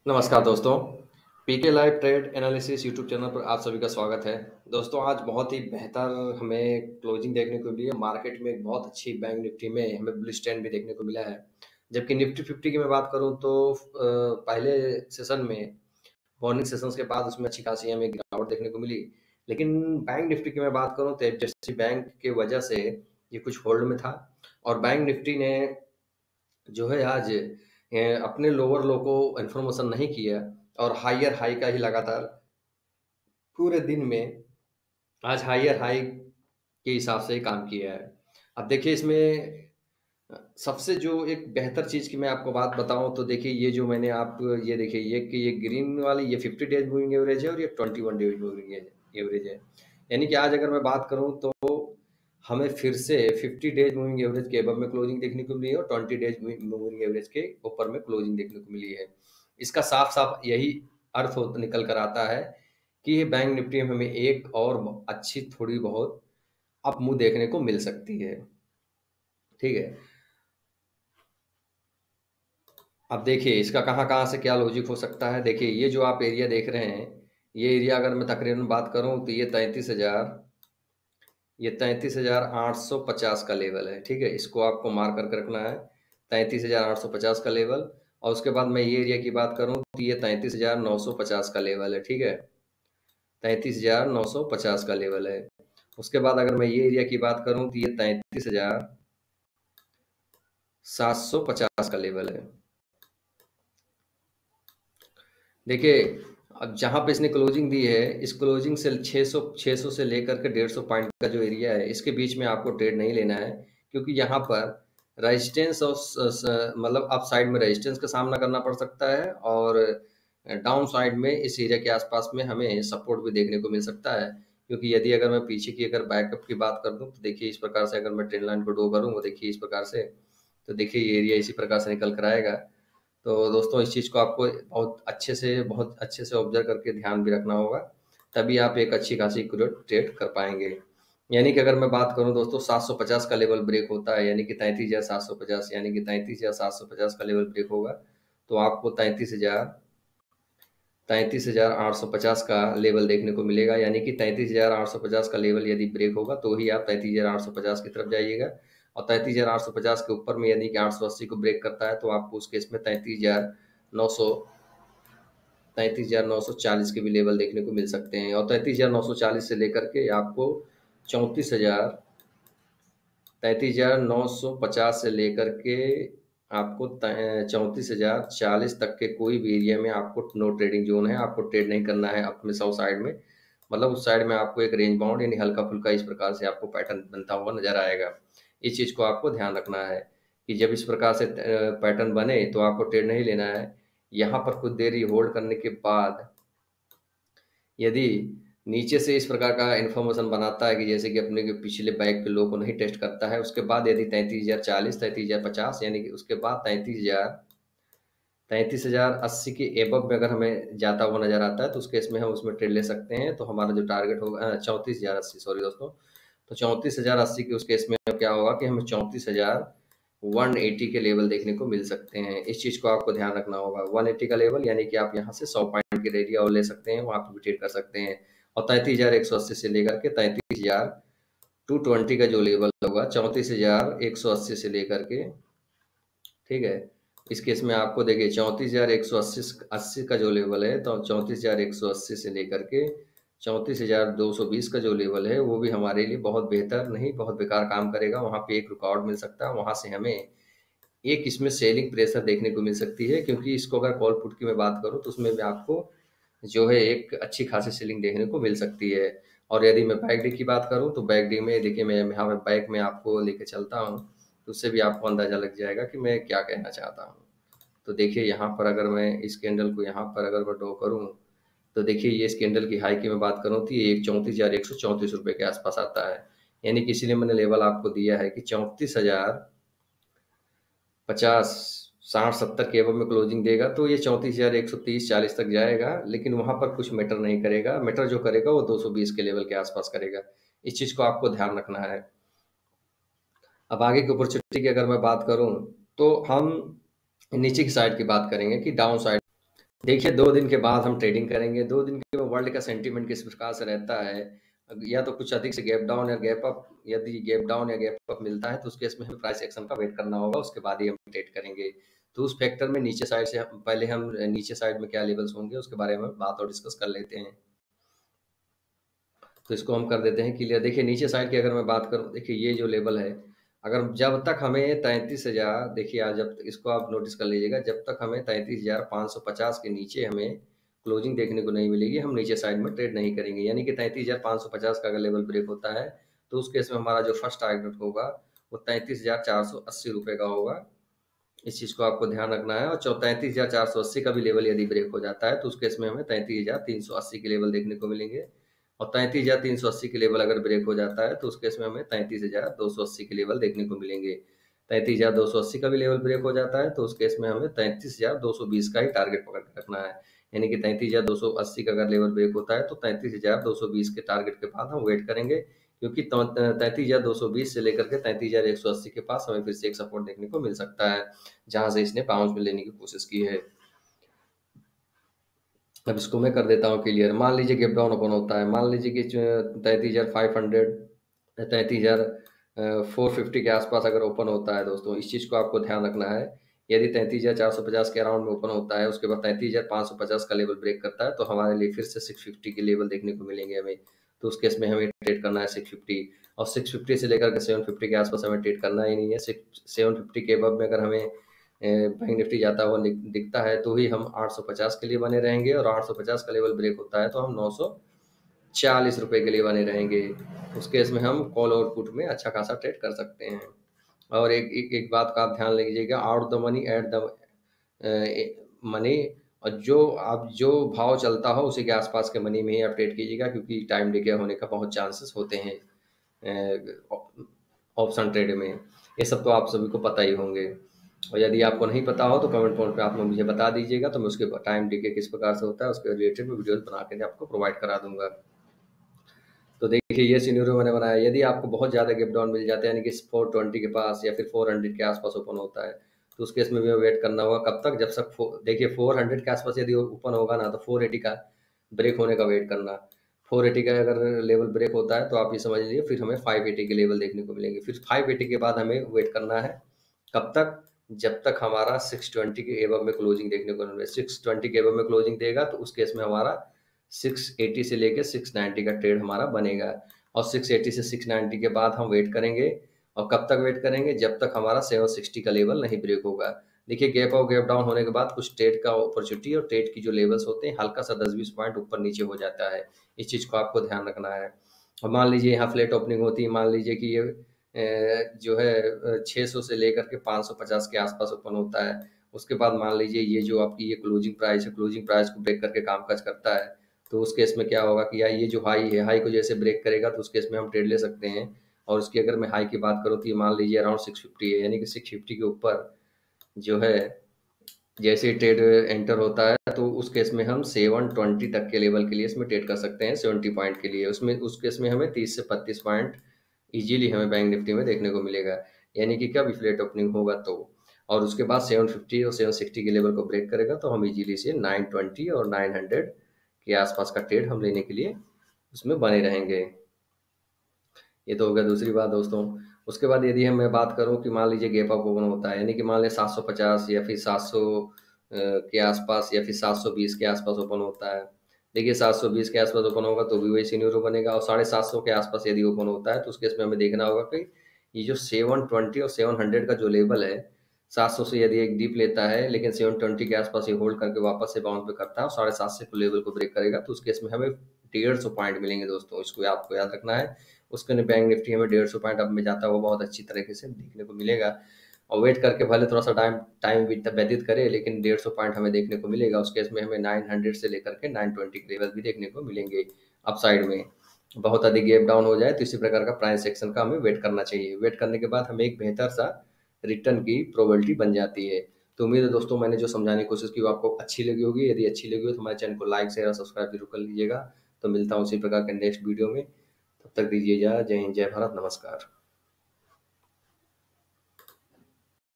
नमस्कार दोस्तों, PK live trade analysis YouTube channel पर आप सभी का स्वागत है। दोस्तों, आज बहुत ही बेहतर हमें क्लोजिंग देखने को मिली है। मार्केट में एक बहुत अच्छी बैंक निफ्टी में हमें बुलिश ट्रेंड भी देखने को मिला है। जबकि निफ्टी 50 की मैं बात करूं तो पहले सेशन में मॉर्निंग सेशंस के बाद उसमें अच्छी खासी हमें गिरावट देखने को मिली। लेकिन बैंक निफ्टी की मैं बात करूं तो एचडीएफसी बैंक की वजह से ये कुछ होल्ड में था और बैंक निफ्टी ने जो है आज अपने लोअर लो को इन्फॉर्मेशन नहीं किया और हायर हाई का ही लगातार पूरे दिन में आज हायर हाई के हिसाब से ही काम किया है। अब देखिए इसमें सबसे जो एक बेहतर चीज़ की मैं आपको बात बताऊं तो देखिए ये जो मैंने आप ये देखिए ये कि ये ग्रीन वाली ये 50 डेज मूविंग एवरेज है और ये 21 डेज मूविंग एवरेज है। यानी कि आज अगर मैं बात करूं तो हमें फिर से 50 डेज मूविंग एवरेज के अबव में क्लोजिंग देखने को मिली है और 20 डेज मूविंग एवरेज के ऊपर में क्लोजिंग देखने को मिली है। इसका साफ साफ यही अर्थ निकल कर आता है कि ये बैंक निफ्टी में हमें एक और अच्छी थोड़ी बहुत अप मूव देखने को मिल सकती है। ठीक है, अब देखिए इसका कहाँ कहाँ से क्या लॉजिक हो सकता है। देखिए ये जो आप एरिया देख रहे हैं, ये एरिया अगर मैं तकरीबन बात करूं तो ये 33,850 का लेवल है। ठीक है, इसको आपको मार्क करके रखना है, 33,850 का लेवल। और उसके बाद मैं ये एरिया की बात करूं तो ये 33,950 का लेवल है। ठीक है, 33,950 का लेवल है। उसके बाद अगर मैं ये एरिया की बात करूं तो ये 33,750 का लेवल है। देखिए अब जहाँ पे इसने क्लोजिंग दी है, इस क्लोजिंग से 600 से लेकर के 150 पॉइंट का जो एरिया है, इसके बीच में आपको ट्रेड नहीं लेना है। क्योंकि यहाँ पर रेजिस्टेंस और मतलब अप साइड में रेजिस्टेंस का सामना करना पड़ सकता है और डाउन साइड में इस एरिया के आसपास में हमें सपोर्ट भी देखने को मिल सकता है। क्योंकि यदि अगर मैं पीछे की अगर बैकअप की बात कर दूं तो देखिए इस प्रकार से अगर मैं ट्रेंड लाइन को ड्रॉ करूँ, वो देखिए इस प्रकार से, तो देखिए ये एरिया इसी प्रकार से निकल कर आएगा। तो दोस्तों इस चीज़ को आपको बहुत अच्छे से ऑब्जर्व करके ध्यान भी रखना होगा, तभी आप एक अच्छी खासी एक्यूरेट ट्रेड कर पाएंगे। यानी कि अगर मैं बात करूं दोस्तों, 750 का लेवल ब्रेक होता है, यानी कि 33,750, यानी कि 33,750 का लेवल ब्रेक होगा तो आपको 33,850 का लेवल देखने को मिलेगा। यानी कि 33,850 का लेवल यदि ब्रेक होगा तो ही आप 33,850 की तरफ जाइएगा। और 33,850 के ऊपर में यदि कि 880 को ब्रेक करता है तो आपको उस केस में 33,940 के भी लेवल देखने को मिल सकते हैं। और 33,940 से लेकर के आपको 34,950 से लेकर के आपको 34,040 तक के कोई भी एरिया में आपको नो ट्रेडिंग जोन है, आपको ट्रेड नहीं करना है अपने साउथ साइड में। मतलब उस साइड में आपको एक रेंज बाउंड यानी हल्का फुल्का इस प्रकार से आपको पैटर्न बनता हुआ नजर आएगा। इस चीज को आपको ध्यान रखना है कि जब इस प्रकार से पैटर्न बने तो आपको ट्रेड नहीं लेना है। यहाँ पर कुछ देर होल्ड करने के बाद यदि नीचे से इस प्रकार का इंफॉर्मेशन बनाता है कि जैसे कि अपने के पिछले बैक के लो को नहीं टेस्ट करता है, उसके बाद यदि 33,040, 33,050, यानी कि उसके बाद 33,080 के एबव में अगर हमें जाता हुआ नजर आता है तो उस केस में हम उसमें ट्रेड ले सकते हैं। तो हमारा जो टारगेट होगा 34,080, सॉरी दोस्तों, तो 34,080 के उस केस में क्या होगा कि हमें 34,180 के लेवल देखने को मिल सकते हैं। इस चीज को आपको ध्यान रखना होगा। 180 का लेवल यानी कि आप यहाँ से 100 पॉइंट के एरिया और ले सकते हैं, वहां पर भी ट्रेड कर सकते हैं। और 33,180 से लेकर के 33,220 का जो लेवल होगा, 34,180 से लेकर के, ठीक है, इस केस में आपको देखिए 34,180 का जो लेवल है, तो 34,180 से लेकर के 34,220 का जो लेवल है वो भी हमारे लिए बहुत बेहतर नहीं, बहुत बेकार काम करेगा। वहां पे एक रुकावट मिल सकता है, वहां से हमें एक इसमें सेलिंग प्रेशर देखने को मिल सकती है। क्योंकि इसको अगर कॉल पुट की मैं बात करूं तो उसमें भी आपको जो है एक अच्छी खासी सेलिंग देखने को मिल सकती है। और यदि मैं बैक डे की बात करूं तो बैक डे में देखिए मैं यहाँ पे बैक में आपको लेके चलता हूं, तो उससे भी आपको अंदाजा लग जाएगा कि मैं क्या कहना चाहता हूँ। तो देखिए यहाँ पर अगर मैं इस कैंडल को यहाँ पर अगर मैं ड्रॉ करूँ तो देखिए ये इस कैंडल की हाई की मैं बात करूँ तो ये 34,134 रुपये के आसपास आता है। यानी कि इसीलिए मैंने लेवल आपको दिया है कि 34,050, 60-70 के एवज में क्लोजिंग देगा तो ये 34,130-40 तक जाएगा। लेकिन वहां पर कुछ मैटर नहीं करेगा, मैटर जो करेगा वो 220 के लेवल के आसपास करेगा। इस चीज को आपको ध्यान रखना है। अब आगे की अपॉर्चुनिटी की अगर मैं बात करूं तो हम नीचे की साइड की बात करेंगे कि डाउन साइड देखिए 2 दिन के बाद हम ट्रेडिंग करेंगे, 2 दिन के वर्ल्ड का सेंटीमेंट किस प्रकार से रहता है, या तो कुछ अधिक से गैप डाउन या गैप अप, यदि गैप डाउन या गैप अप मिलता है तो उस केस में हमें प्राइस एक्शन का वेट करना होगा, उसके बाद ही हम ट्रेड करेंगे। तो उस फैक्टर में नीचे साइड से हम नीचे साइड में क्या लेवल्स होंगे उसके बारे में बात और डिस्कस कर लेते हैं। तो इसको हम कर देते हैं क्लियर। देखिए नीचे साइड की अगर मैं बात करूँ, देखिए ये जो लेवल है, अगर जब तक हमें 33,000, देखिए आज जब इसको आप नोटिस कर लीजिएगा, जब तक हमें 33,550 के नीचे हमें क्लोजिंग देखने को नहीं मिलेगी, हम नीचे साइड में ट्रेड नहीं करेंगे। यानी कि 33,550 का अगर लेवल ब्रेक होता है तो उस केस में हमारा जो फर्स्ट टारगेट होगा वो 33,480 रुपये का होगा। इस चीज़ को आपको ध्यान रखना है। और 33,480 का भी लेवल यदि ब्रेक हो जाता है तो उस केस में हमें 33,380 के लेवल देखने को मिलेंगे। और 33,380 के लेवल अगर ब्रेक हो जाता है तो उस केस में हमें 33,280 के लेवल देखने को मिलेंगे। 33,280 का भी लेवल ब्रेक हो जाता है तो उस केस में हमें 33,220 का ही टारगेट पकड़ के रखना है। यानी कि 33,280 का अगर लेवल ब्रेक होता है तो 33,220 के टारगेट के बाद हम वेट करेंगे, क्योंकि 33,220 से लेकर के 33,180 के पास हमें फिर से एक सपोर्ट देखने को मिल सकता है, जहां से इसने बाउंस में लेने की कोशिश की है। अब इसको मैं कर देता हूँ क्लियर। मान लीजिए गैप डाउन ओपन होता है, मान लीजिए कि 33,500, 33,450 के आसपास अगर ओपन होता है दोस्तों, इस चीज़ को आपको ध्यान रखना है। यदि 33,450 के अराउंड में ओपन होता है, उसके बाद 33,550 का लेवल ब्रेक करता है तो हमारे लिए फिर से 650 के लेवल देखने को मिलेंगे हमें। तो उस केस में हमें ट्रेड करना है 650, और 650 से लेकर के 750 के आसपास हमें ट्रेड करना ही नहीं है। 750 के अबव में अगर हमें बैंक निफ्टी जाता हुआ दिखता है तो ही हम 850 के लिए बने रहेंगे, और 850 का लेवल ब्रेक होता है तो हम 940 रुपये के लिए बने रहेंगे। उस केस में हम कॉल और पुट में अच्छा खासा ट्रेड कर सकते हैं। और एक बात का आप ध्यान लीजिएगा, out the money at the money, और जो भाव चलता हो उसी के आसपास के मनी में ही आप ट्रेड कीजिएगा, क्योंकि टाइम डिले होने का बहुत चांसेस होते हैं ऑप्शन ट्रेड में। ये सब तो आप सभी को पता ही होंगे, और यदि आपको नहीं पता हो तो कमेंट बॉक्स पे आप लोग मुझे बता दीजिएगा, तो मैं उसके टाइम डिले किस प्रकार से होता है उसके रिलेटेड मैं वीडियोस बना के आपको प्रोवाइड करा दूंगा। तो देखिए ये सिनेरियो मैंने बनाया। यदि आपको बहुत ज़्यादा गैप डाउन मिल जाता है, यानी कि 420 के पास या फिर 400 के आसपास ओपन होता है, तो उस केस में भी वेट करना होगा। कब तक? जब तक देखिए 400 के आसपास यदि ओपन होगा ना, तो 480 का ब्रेक होने का वेट करना। 480 का अगर लेवल ब्रेक होता है तो आप ये समझ लीजिए फिर हमें 580 के लेवल देखने को मिलेंगे। फिर 580 के बाद हमें वेट करना है। कब तक? जब तक हमारा 620 के एबव में क्लोजिंग देखने को मिले। 620 के एबव में क्लोजिंग देगा तो उस केस में हमारा 680 से लेके 690 का ट्रेड हमारा बनेगा। और 680 से 690 के बाद हम वेट करेंगे। और कब तक वेट करेंगे? जब तक हमारा 760 का लेवल नहीं ब्रेक होगा। देखिए गैप और गैप डाउन होने के बाद कुछ ट्रेड का अपॉर्चुनिटी और ट्रेड की जो लेवल्स होते हैं हल्का सा 10-20 पॉइंट ऊपर नीचे हो जाता है। इस चीज़ को आपको ध्यान रखना है। और मान लीजिए यहाँ फ्लैट ओपनिंग होती है, मान लीजिए कि ये जो है 600 से लेकर के 550 के आसपास ओपन होता है। उसके बाद मान लीजिए ये जो आपकी ये क्लोजिंग प्राइस है, क्लोजिंग प्राइस को ब्रेक करके कामकाज करता है, तो उस केस में क्या होगा कि यार ये जो हाई है, हाई को जैसे ब्रेक करेगा तो उस केस में हम ट्रेड ले सकते हैं। और उसकी अगर मैं हाई की बात करूँ तो ये मान लीजिए अराउंड 650 है, यानी कि 650 के ऊपर जो है जैसे ही ट्रेड एंटर होता है तो उस केस में हम 720 तक के लेवल के लिए इसमें ट्रेड कर सकते हैं 70 पॉइंट के लिए। उसमें उस केस में हमें 30 से 35 पॉइंट इजीली हमें बैंक निफ्टी में देखने को मिलेगा, यानी कि कब फ्लैट ओपनिंग होगा तो। और उसके बाद 750 और 760 के लेवल को ब्रेक करेगा तो हम इजीली से 920 और 900 के आसपास का ट्रेड हम लेने के लिए उसमें बने रहेंगे। ये तो हो गया दूसरी बात दोस्तों। उसके बाद यदि हम मैं बात करूं कि मान लीजिए गैप अप ओपन होता है, यानी कि मान लें 750 या फिर 700 के आसपास या फिर 720 के आसपास ओपन होता है। देखिए 720 के आसपास ओपन होगा तो भी वही सिनेरियो बनेगा, और 750 के आसपास यदि ओपन होता है तो उस केस में हमें देखना होगा कि ये जो 720 और 700 का जो लेवल है, 700 से यदि एक डीप लेता है लेकिन 720 के आसपास ये होल्ड करके वापस से बाउंस पे करता है और 750 से लेवल को ब्रेक करेगा तो उस केस में हमें 150 पॉइंट मिलेंगे दोस्तों। इसको आपको याद रखना है। उसके लिए बैंक निफ्टी हमें 150 पॉइंट अब में जाता हुआ बहुत अच्छी तरीके से देखने को मिलेगा। और वेट करके भले थोड़ा सा टाइम टाइम व्यतीत करे, लेकिन 150 पॉइंट हमें देखने को मिलेगा। उस केस में हमें 900 से लेकर के 920 के लेवल भी देखने को मिलेंगे अपसाइड में। बहुत अधिक गैप डाउन हो जाए तो इसी प्रकार का प्राइस एक्शन का हमें वेट करना चाहिए। वेट करने के बाद हमें एक बेहतर सा रिटर्न की प्रोबेबिलिटी बन जाती है। तो उम्मीद है दोस्तों मैंने जो समझाने की कोशिश की वो आपको अच्छी लगी होगी। यदि अच्छी लगी हो तो हमारे चैनल को लाइक शेयर और सब्सक्राइब जरूर कर लीजिएगा। तो मिलता हूँ उसी प्रकार के नेक्स्ट वीडियो में। तब तक दीजिए इजाज़त। जय हिंद, जय भारत, नमस्कार।